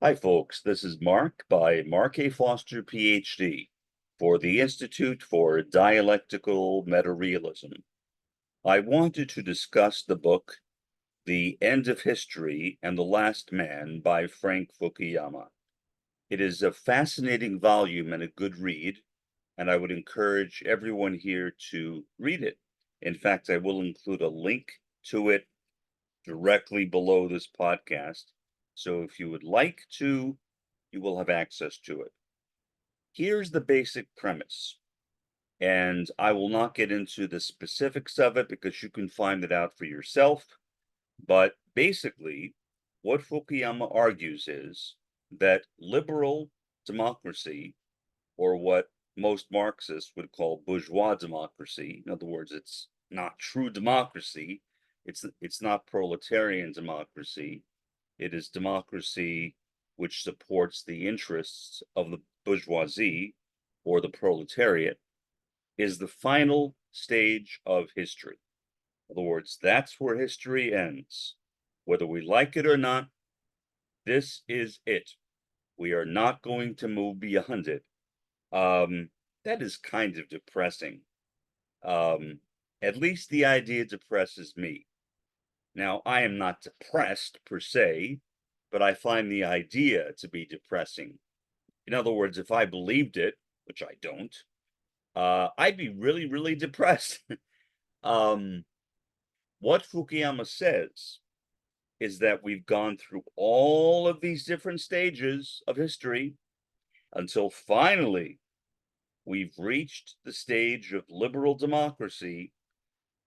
Hi, folks. This is Mark by Mark A. Foster, Ph.D. for the Institute for Dialectical Meta-Realism. I wanted to discuss the book, The End of History and the Last Man by Frank Fukuyama. It is a fascinating volume and a good read, and I would encourage everyone here to read it. In fact, I will include a link to it directly below this podcast. So if you would like to, you will have access to it. Here's the basic premise, and I will not get into the specifics of it because you can find it out for yourself. But basically, what Fukuyama argues is that liberal democracy, or what most Marxists would call bourgeois democracy, in other words, it's not true democracy, it's not proletarian democracy, it is democracy which supports the interests of the bourgeoisie or the proletariat, is the final stage of history. In other words, that's where history ends. Whether we like it or not, this is it. We are not going to move beyond it. That is kind of depressing. At least the idea depresses me. Now, I am not depressed per se, but I find the idea to be depressing. In other words, if I believed it, which I don't, I'd be really, really depressed. What Fukuyama says is that we've gone through all of these different stages of history until finally we've reached the stage of liberal democracy,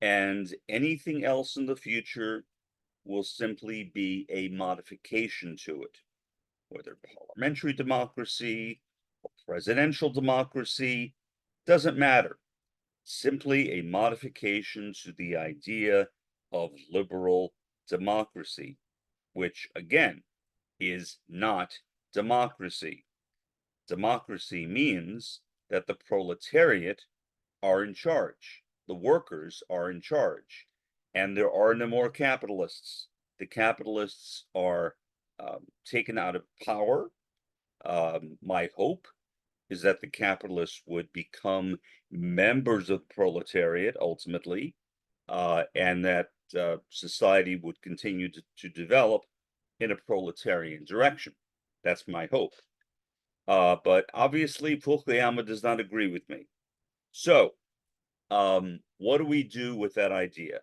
and anything else in the future will simply be a modification to it, whether parliamentary democracy or presidential democracy, doesn't matter. Simply a modification to the idea of liberal democracy, which again is not democracy. Democracy means that the proletariat are in charge, the workers are in charge, and there are no more capitalists. The capitalists are taken out of power. My hope is that the capitalists would become members of the proletariat ultimately, and that society would continue to develop in a proletarian direction. That's my hope. But obviously, Fukuyama does not agree with me. So, what do we do with that idea?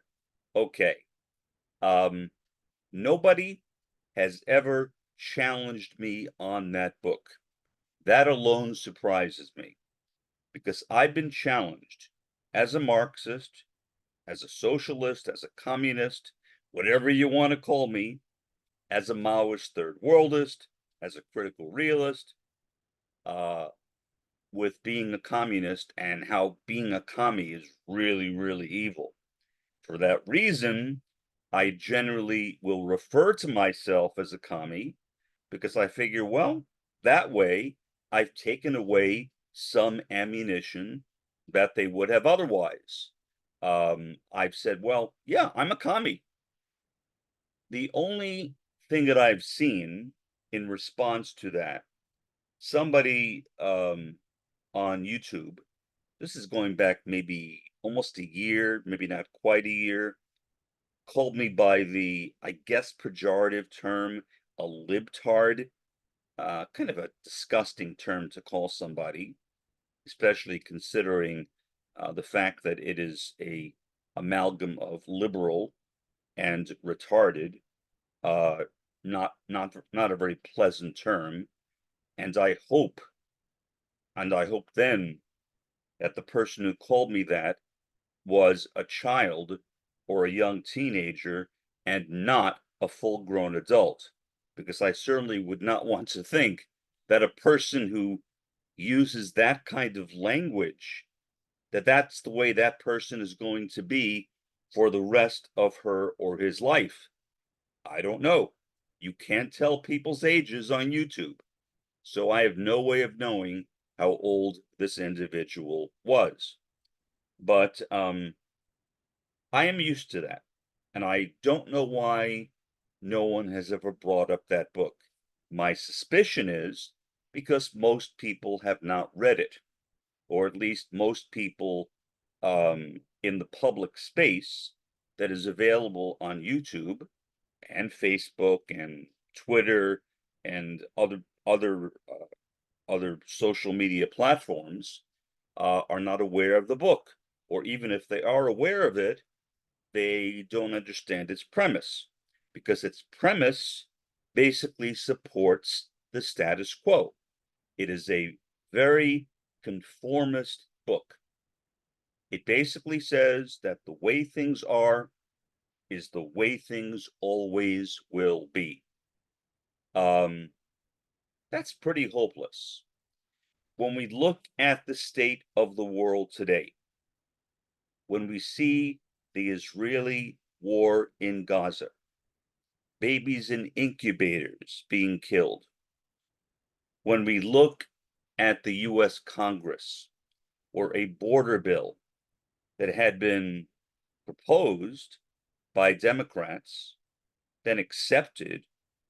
Okay. Nobody has ever challenged me on that book. That alone surprises me, because I've been challenged as a Marxist, as a socialist, as a communist, whatever you want to call me, as a Maoist third worldist, as a critical realist, with being a communist and how being a commie is really, really evil. For that reason, I generally will refer to myself as a commie, because I figure, well, that way I've taken away some ammunition that they would have otherwise. I've said, well, yeah, I'm a commie. The only thing that I've seen in response to that, somebody on YouTube, this is going back maybe almost a year, maybe not quite a year, called me by the, I guess, pejorative term, a libtard. Kind of a disgusting term to call somebody, especially considering the fact that it is a amalgam of liberal and retarded. Not a very pleasant term. And I hope then that the person who called me that was a child or a young teenager and not a full-grown adult, because I certainly would not want to think that a person who uses that kind of language, that's the way that person is going to be for the rest of her or his life. I don't know. You can't tell people's ages on YouTube, so I have no way of knowing how old this individual was. But I am used to that, and I don't know why no one has ever brought up that book. My suspicion is because most people have not read it, or at least most people in the public space that is available on YouTube and Facebook and Twitter and other social media platforms are not aware of the book, or even if they are aware of it, they don't understand its premise, because its premise basically supports the status quo. It is a very conformist book. It basically says that the way things are is the way things always will be. That's pretty hopeless. When we look at the state of the world today, when we see the Israeli war in Gaza, babies in incubators being killed, when we look at the US Congress, or a border bill that had been proposed by Democrats, then accepted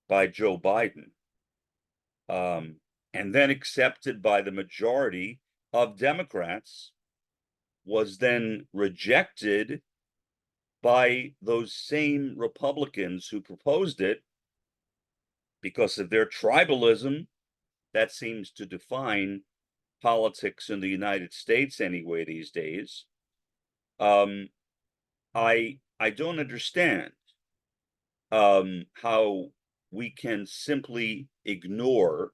by Joe Biden, and then accepted by the majority of Democrats, was then rejected by those same Republicans who proposed it because of their tribalism. That seems to define politics in the United States anyway these days. I don't understand how we can simply ignore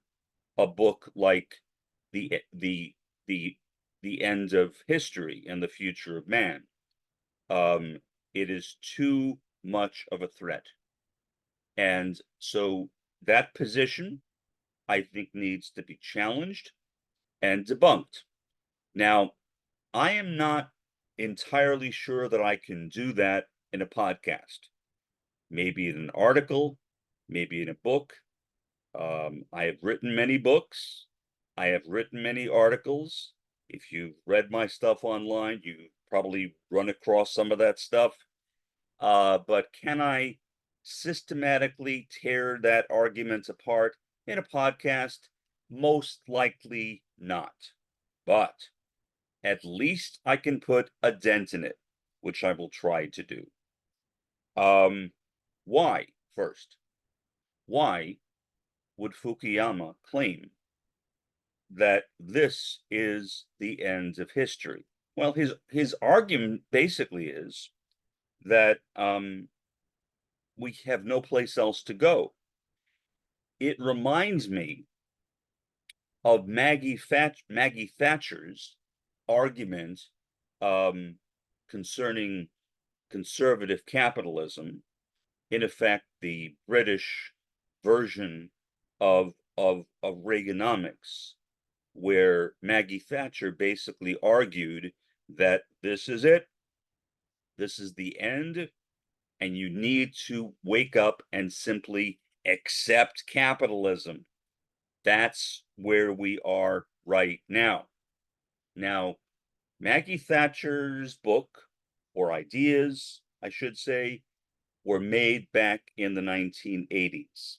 a book like the end of history and the future of man. It is too much of a threat, and so that position, I think, needs to be challenged and debunked. Now, I am not entirely sure that I can do that in a podcast. Maybe in an article, maybe in a book. I have written many books. I have written many articles. If you've read my stuff online, you probably run across some of that stuff. But can I systematically tear that argument apart in a podcast? Most likely not. But at least I can put a dent in it, which I will try to do. Why, first? Why would Fukuyama claim that this is the end of history? Well, his argument basically is that we have no place else to go. It reminds me of Maggie Thatcher's argument concerning conservative capitalism, in effect, the British version of Reaganomics, where Maggie Thatcher basically argued that this is it, this is the end, and you need to wake up and simply accept capitalism. That's where we are right now. Now, Maggie Thatcher's book, or ideas, I should say, were made back in the 1980s.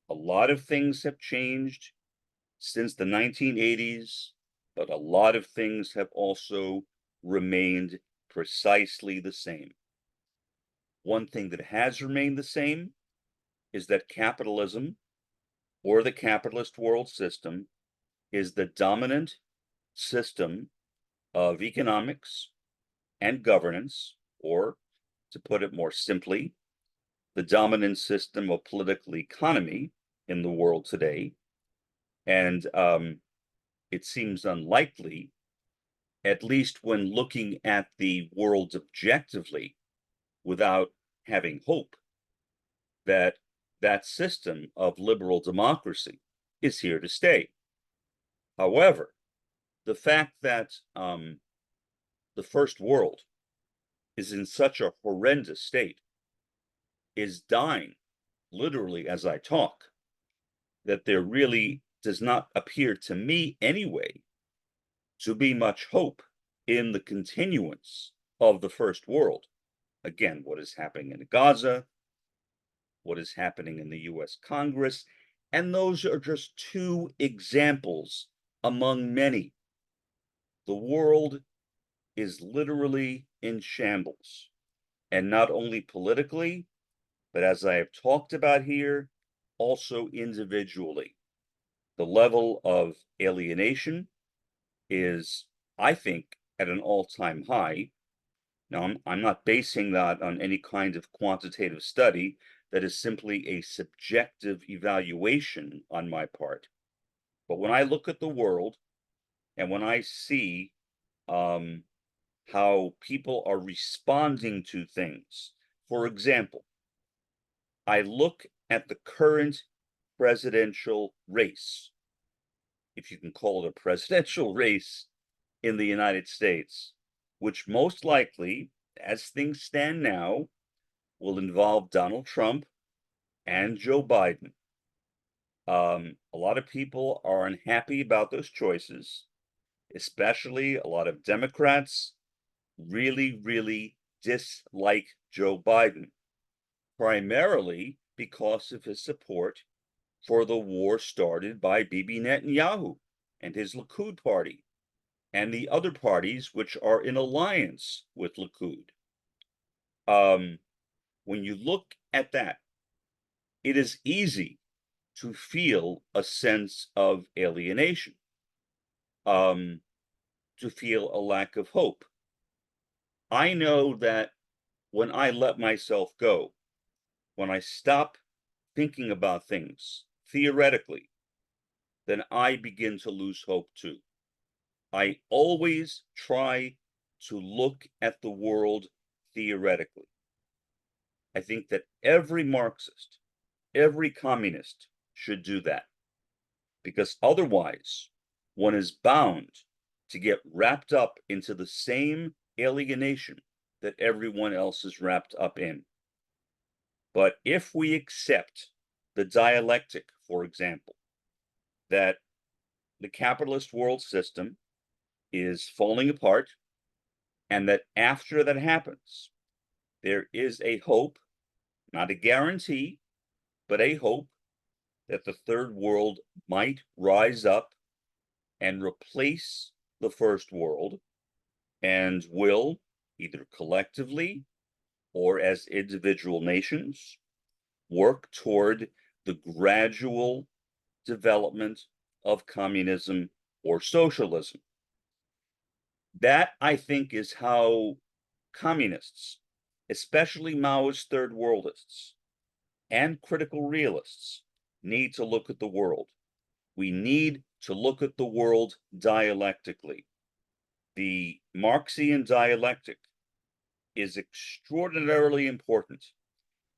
A lot of things have changed since the 1980s, but a lot of things have also remained precisely the same. One thing that has remained the same is that capitalism, or the capitalist world system, is the dominant system of economics and governance, or, to put it more simply, the dominant system of political economy in the world today. And it seems unlikely, at least when looking at the world objectively, without having hope, that that system of liberal democracy is here to stay. However, the fact that the first world is in such a horrendous state, is dying literally as I talk, that there really does not appear to me anyway to be much hope in the continuance of the first world. Again, what is happening in Gaza, what is happening in the US Congress, And those are just two examples among many. The world is literally in shambles, and not only politically, but as I have talked about here, also individually. The level of alienation is, I think, at an all-time high. Now, I'm not basing that on any kind of quantitative study. That is simply a subjective evaluation on my part. But when I look at the world and when I see how people are responding to things, for example, I look at the current presidential race, if you can call it a presidential race in the United States, which most likely, as things stand now, will involve Donald Trump and Joe Biden. A lot of people are unhappy about those choices, especially a lot of Democrats really dislike Joe Biden, primarily because of his support for the war started by Bibi Netanyahu and his Likud party and the other parties which are in alliance with Likud. When you look at that, it is easy to feel a sense of alienation, to feel a lack of hope. I know that when I let myself go, when I stop thinking about things theoretically, then I begin to lose hope too. I always try to look at the world theoretically. I think that every Marxist, every communist should do that, because otherwise one is bound to get wrapped up into the same alienation that everyone else is wrapped up in. But if we accept the dialectic, for example, that the capitalist world system is falling apart, and that after that happens, there is a hope, not a guarantee, but a hope that the third world might rise up and replace the first world and will, either collectively or as individual nations, work toward the gradual development of communism or socialism. That, I think, is how communists, especially Maoist third worldists and critical realists, need to look at the world. We need to look at the world dialectically. The Marxian dialectic is extraordinarily important,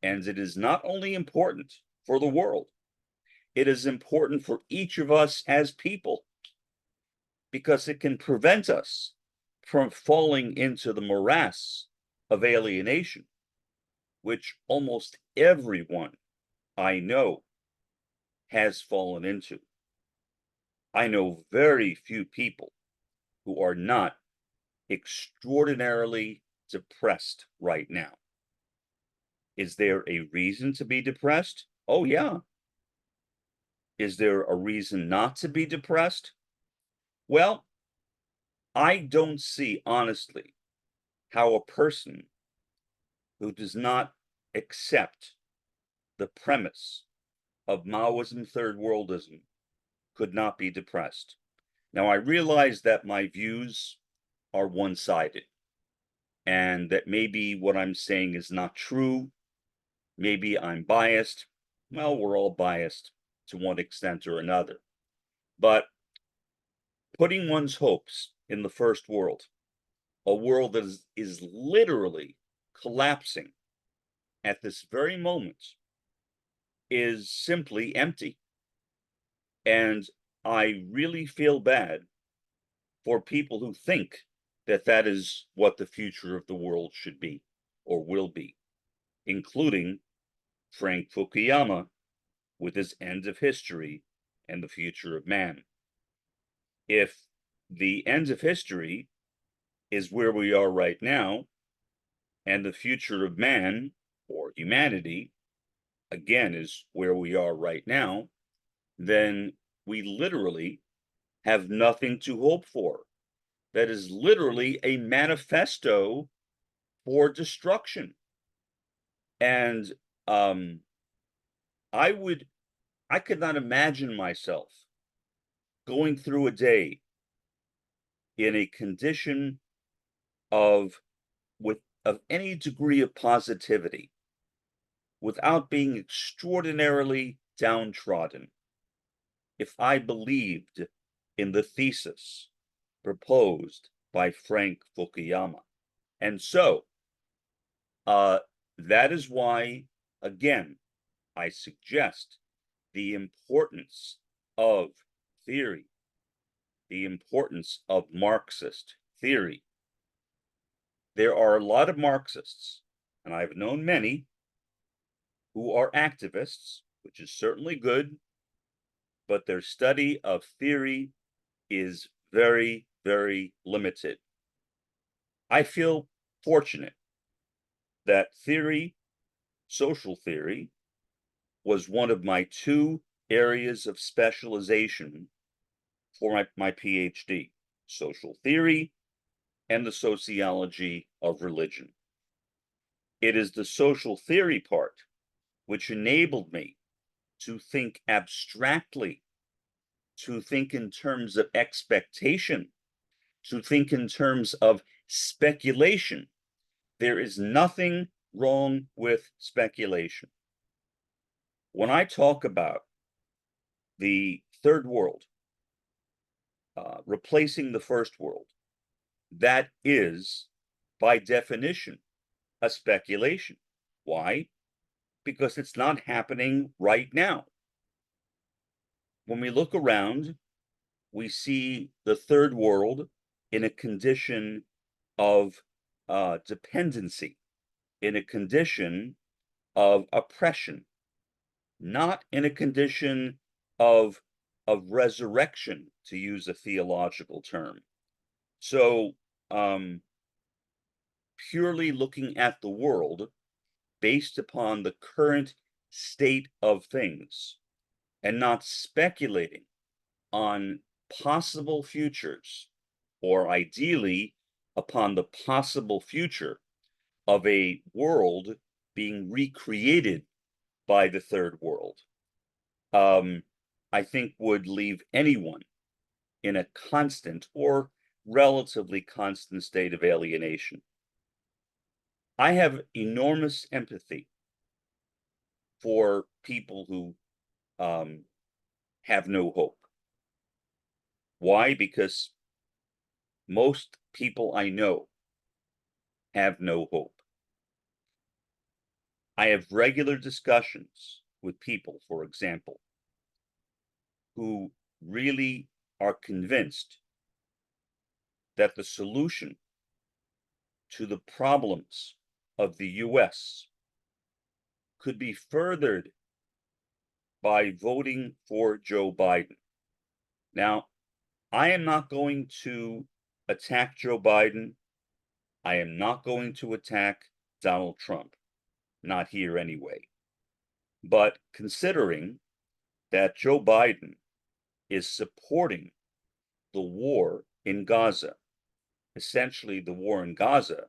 and it is not only important for the world, it is important for each of us as people, because it can prevent us from falling into the morass of alienation, which almost everyone I know has fallen into. I know very few people who are not extraordinarily depressed right now. Is there a reason to be depressed? Oh, yeah. Is there a reason not to be depressed? Well, I don't see, honestly, how a person who does not accept the premise of Maoism third worldism could not be depressed. Now, I realize that my views are one-sided, and that maybe what I'm saying is not true. Maybe I'm biased. Well, we're all biased to one extent or another. But putting one's hopes in the first world, a world that is literally collapsing at this very moment, is simply empty. And I really feel bad for people who think that that is what the future of the world should be or will be, including Frank Fukuyama with his End of History and the Future of Man. If the end of history is where we are right now, and the future of man or humanity, again, is where we are right now, then we literally have nothing to hope for. That is literally a manifesto for destruction. And I could not imagine myself going through a day in a condition of any degree of positivity without being extraordinarily downtrodden if I believed in the thesis proposed by Frank Fukuyama. And so that is why, again, I suggest the importance of theory, the importance of Marxist theory. There are a lot of Marxists, and I've known many, who are activists, which is certainly good, but their study of theory is very, very limited. I feel fortunate that theory, social theory, was one of my two areas of specialization for my PhD, social theory and the sociology of religion. It is the social theory part which enabled me to think abstractly, to think in terms of expectation, to think in terms of speculation. There is nothing wrong with speculation. When I talk about the third world replacing the first world, that is, by definition, a speculation. Why? Because it's not happening right now. When we look around, we see the third world in a condition of dependency, in a condition of oppression, not in a condition of resurrection, to use a theological term. So purely looking at the world based upon the current state of things and not speculating on possible futures, or ideally upon the possible future of a world being recreated by the third world, I think would leave anyone in a constant or relatively constant state of alienation. I have enormous empathy for people who have no hope. Why? Because most people I know have no hope. I have regular discussions with people, for example, who really are convinced that the solution to the problems of the US could be furthered by voting for Joe Biden. Now, I am not going to attack Joe Biden. I am not going to attack Donald Trump. Not here anyway. But considering that Joe Biden is supporting the war in Gaza, essentially the war in Gaza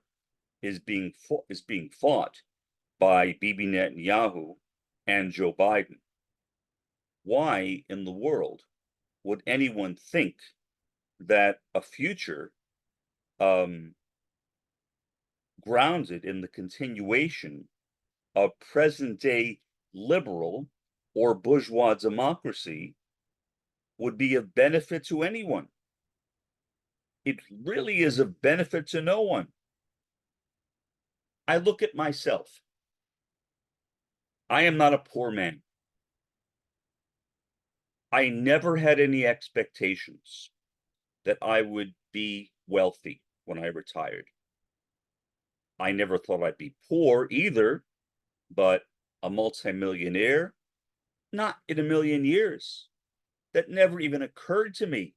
is being fought by Bibi Netanyahu and Joe Biden. Why in the world would anyone think that a future grounded in the continuation of present-day liberal or bourgeois democracy would be of benefit to anyone? It really is of benefit to no one. I look at myself. I am not a poor man. I never had any expectations that I would be wealthy when I retired. I never thought I'd be poor either, but a multimillionaire, not in a million years. That never even occurred to me,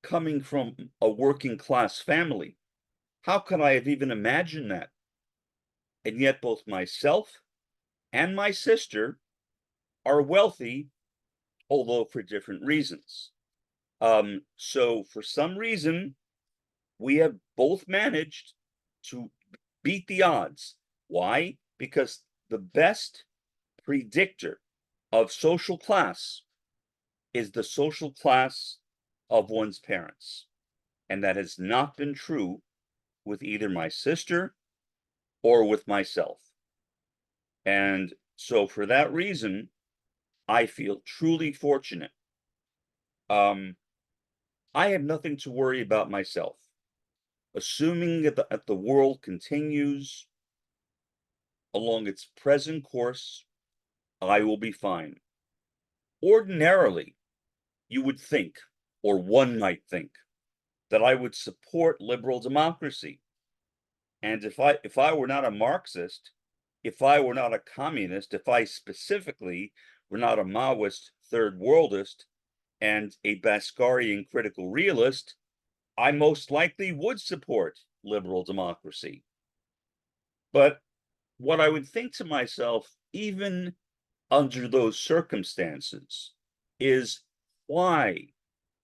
coming from a working class family. How could I have even imagined that? And yet both myself and my sister are wealthy although for different reasons. So for some reason, we have both managed to beat the odds. Why? Because the best predictor of social class is the social class of one's parents. And that has not been true with either my sister or with myself. And so for that reason, I feel truly fortunate. I have nothing to worry about myself. Assuming that the world continues along its present course, I will be fine. Ordinarily, you would think, or one might think, that I would support liberal democracy. And if I were not a Marxist, if I were not a communist, if I specifically were not a Maoist third worldist and a Bhaskarian critical realist, I most likely would support liberal democracy. But what I would think to myself, even under those circumstances, is why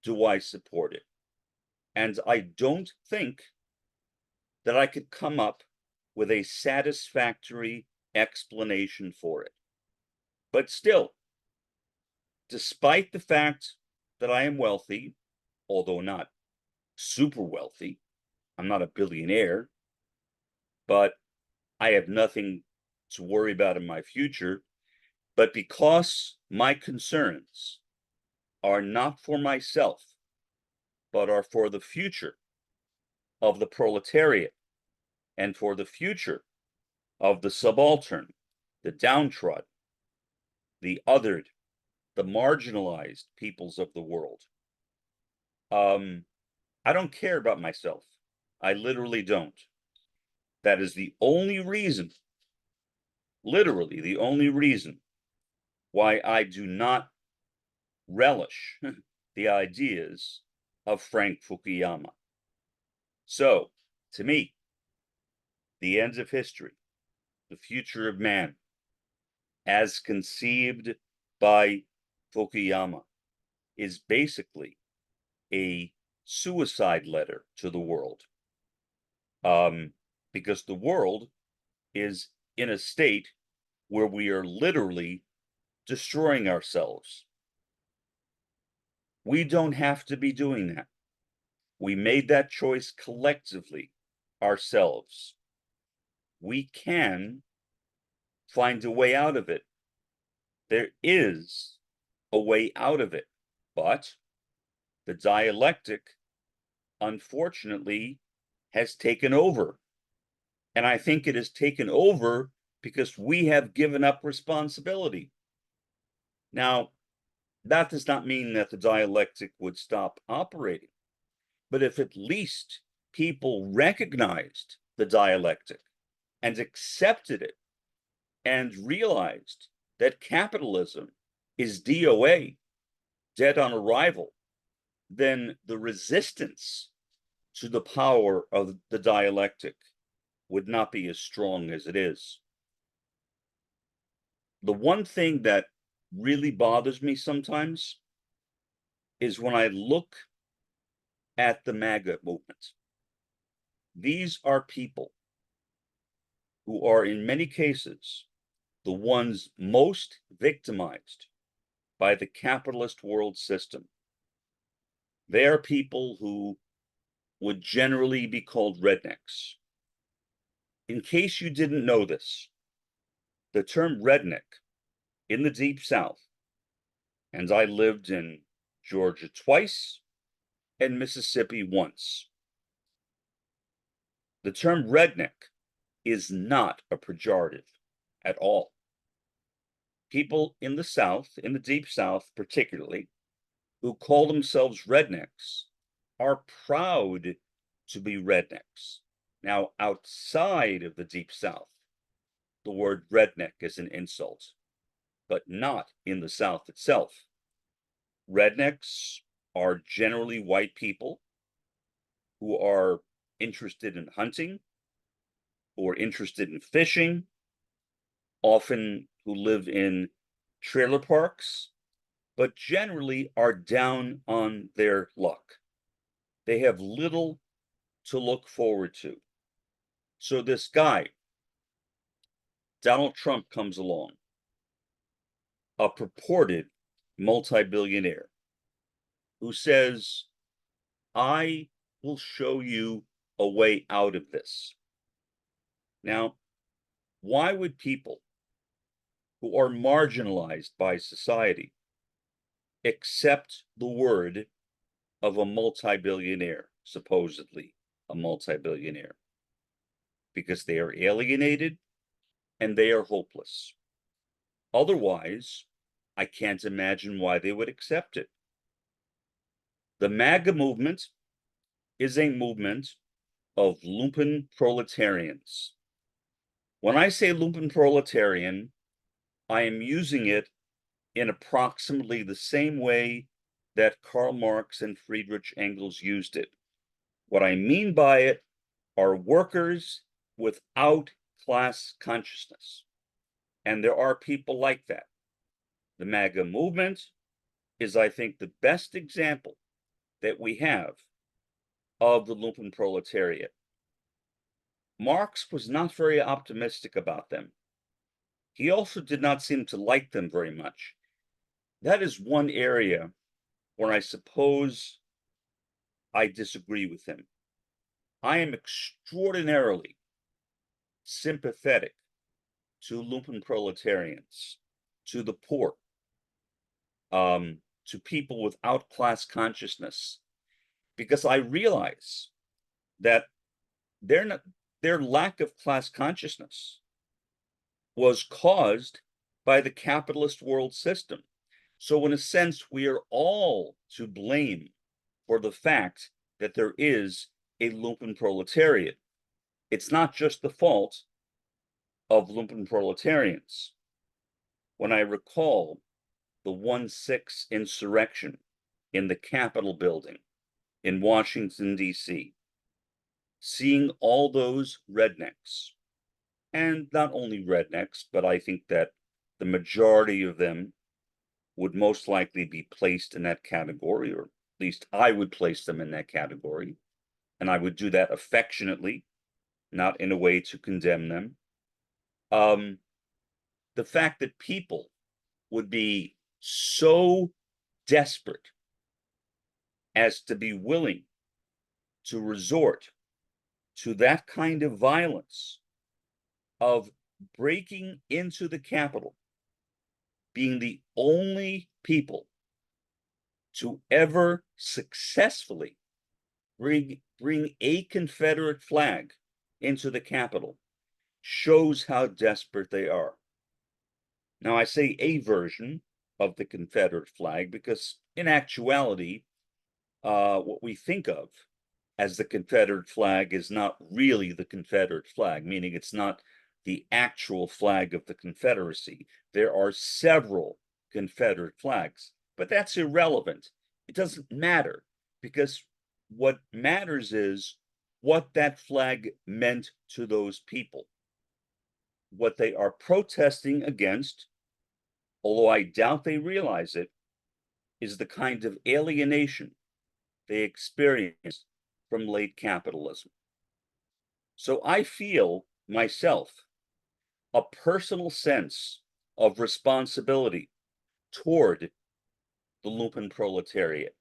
do I support it? And I don't think that I could come up with a satisfactory explanation for it. But still, despite the fact that I am wealthy, although not super wealthy, I'm not a billionaire, but I have nothing to worry about in my future. But because my concerns are not for myself, but are for the future of the proletariat and for the future of the subaltern, the downtrodden, the othered, the marginalized peoples of the world. I don't care about myself. I literally don't. That is the only reason, literally the only reason, why I do not relish the ideas of Frank Fukuyama. So, to me, the end of history, the future of man, as conceived by Fukuyama, is basically a suicide letter to the world. Because the world is in a state where we are literally destroying ourselves. We don't have to be doing that. We made that choice collectively ourselves. We can find a way out of it. There is a way out of it, but the dialectic, unfortunately, has taken over. And I think it has taken over because we have given up responsibility. Now, that does not mean that the dialectic would stop operating, but if at least people recognized the dialectic and accepted it and realized that capitalism is DOA, dead on arrival, then the resistance to the power of the dialectic would not be as strong as it is. The one thing that really bothers me sometimes is when I look at the MAGA movement. These are people who are, in many cases, the ones most victimized by the capitalist world system. They are people who would generally be called rednecks. In case you didn't know this, the term redneck in the Deep South, and I lived in Georgia twice and Mississippi once. The term redneck is not a pejorative at all. People in the South, in the Deep South particularly, who call themselves rednecks are proud to be rednecks. Now, outside of the Deep South, the word redneck is an insult, but not in the South itself. Rednecks are generally white people who are interested in hunting or interested in fishing, often who live in trailer parks, but generally are down on their luck. They have little to look forward to. So this guy, Donald Trump, comes along, a purported multi-billionaire, who says, I will show you a way out of this. Now, why would people who are marginalized by society accept the word of a multi-billionaire, supposedly a multi-billionaire? Because they are alienated and they are hopeless. Otherwise, I can't imagine why they would accept it. The MAGA movement is a movement of lumpen proletarians. When I say lumpen proletarian, I am using it in approximately the same way that Karl Marx and Friedrich Engels used it. What I mean by it are workers without class consciousness. And there are people like that. The MAGA movement is, I think, the best example that we have of the lumpen proletariat. Marx was not very optimistic about them. He also did not seem to like them very much. That is one area where I suppose I disagree with him. I am extraordinarily sympathetic to lumpen proletarians, to the poor, to people without class consciousness, because I realize that their lack of class consciousness was caused by the capitalist world system. So in a sense, we are all to blame for the fact that there is a lumpen proletariat. It's not just the fault of lumpen proletarians. When I recall the 1/6 insurrection in the Capitol building in Washington, D.C., seeing all those rednecks, and not only rednecks, but I think that the majority of them would most likely be placed in that category, or at least I would place them in that category, and I would do that affectionately, not in a way to condemn them. The fact that people would be so desperate as to be willing to resort to that kind of violence of breaking into the Capitol, being the only people to ever successfully bring a Confederate flag into the Capitol, shows how desperate they are. Now, I say a version of the Confederate flag because in actuality, what we think of as the Confederate flag is not really the Confederate flag, meaning it's not the actual flag of the Confederacy. There are several Confederate flags, but that's irrelevant. It doesn't matter, because what matters is what that flag meant to those people. What they are protesting against, although I doubt they realize it, is the kind of alienation they experienced from late capitalism. So I feel myself a personal sense of responsibility toward the lumpen proletariat.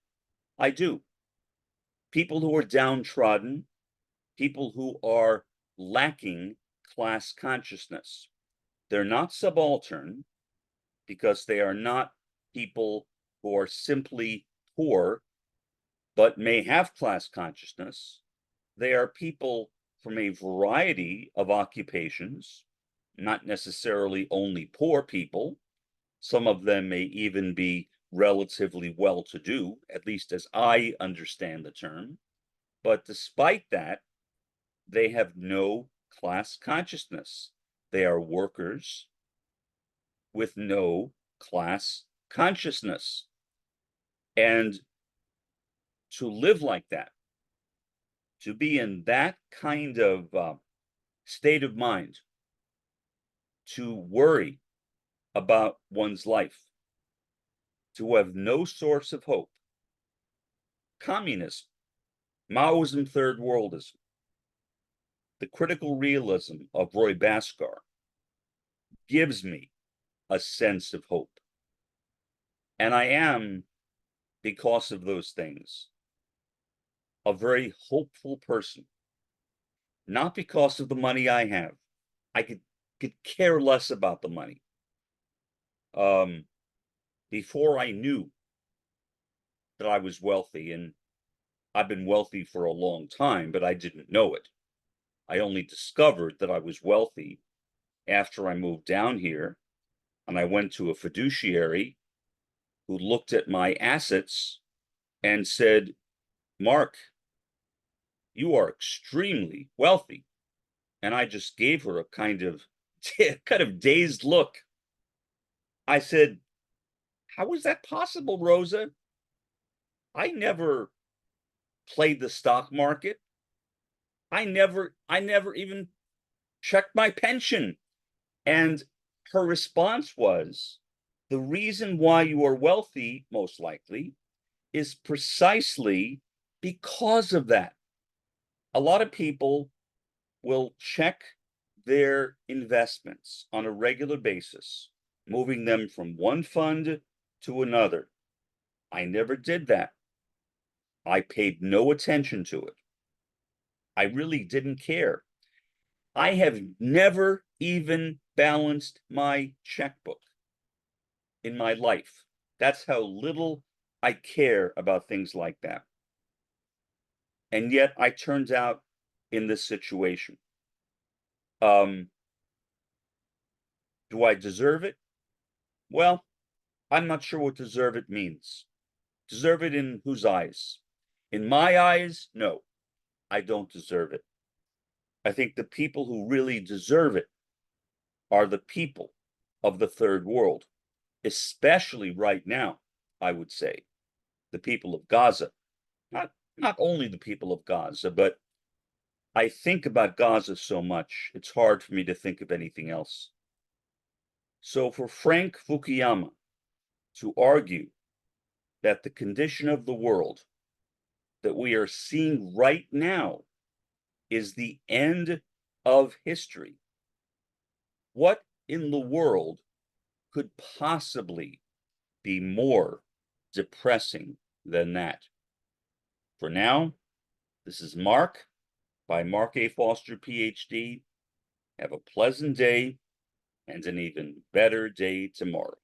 I do. People who are downtrodden, people who are lacking class consciousness. They're not subaltern because they are not people who are simply poor but may have class consciousness. They are people from a variety of occupations, not necessarily only poor people. Some of them may even be relatively well-to-do, at least as I understand the term. But despite that, they have no class consciousness. They are workers with no class consciousness. And to live like that, to be in that kind of state of mind, to worry about one's life, to have no source of hope. Communism, Maoism, third worldism, the critical realism of Roy Bhaskar gives me a sense of hope. And I am, because of those things, a very hopeful person. Not because of the money I have. I could care less about the money. Before I knew that I was wealthy, and I've been wealthy for a long time, but I didn't know it. I only discovered that I was wealthy after I moved down here, and I went to a fiduciary who looked at my assets and said, "Mark, you are extremely wealthy." And I just gave her a kind of dazed look. I said, "How is that possible, Rosa? I never played the stock market. I never even checked my pension." And her response was, "The reason why you are wealthy, most likely, is precisely because of that." A lot of people will check their investments on a regular basis, moving them from one fund to another. I never did that. I paid no attention to it. I really didn't care. I have never even balanced my checkbook in my life. That's how little I care about things like that. And yet I turned out in this situation. Do I deserve it? Well, I'm not sure what deserve it means. Deserve it in whose eyes? In my eyes, no, I don't deserve it. I think the people who really deserve it are the people of the third world, especially right now, I would say, the people of Gaza. Not only the people of Gaza, but I think about Gaza so much, it's hard for me to think of anything else. So for Frank Fukuyama to argue that the condition of the world that we are seeing right now is the end of history, what in the world could possibly be more depressing than that? For now, this is Mark by Mark A. Foster, Ph.D. Have a pleasant day and an even better day tomorrow.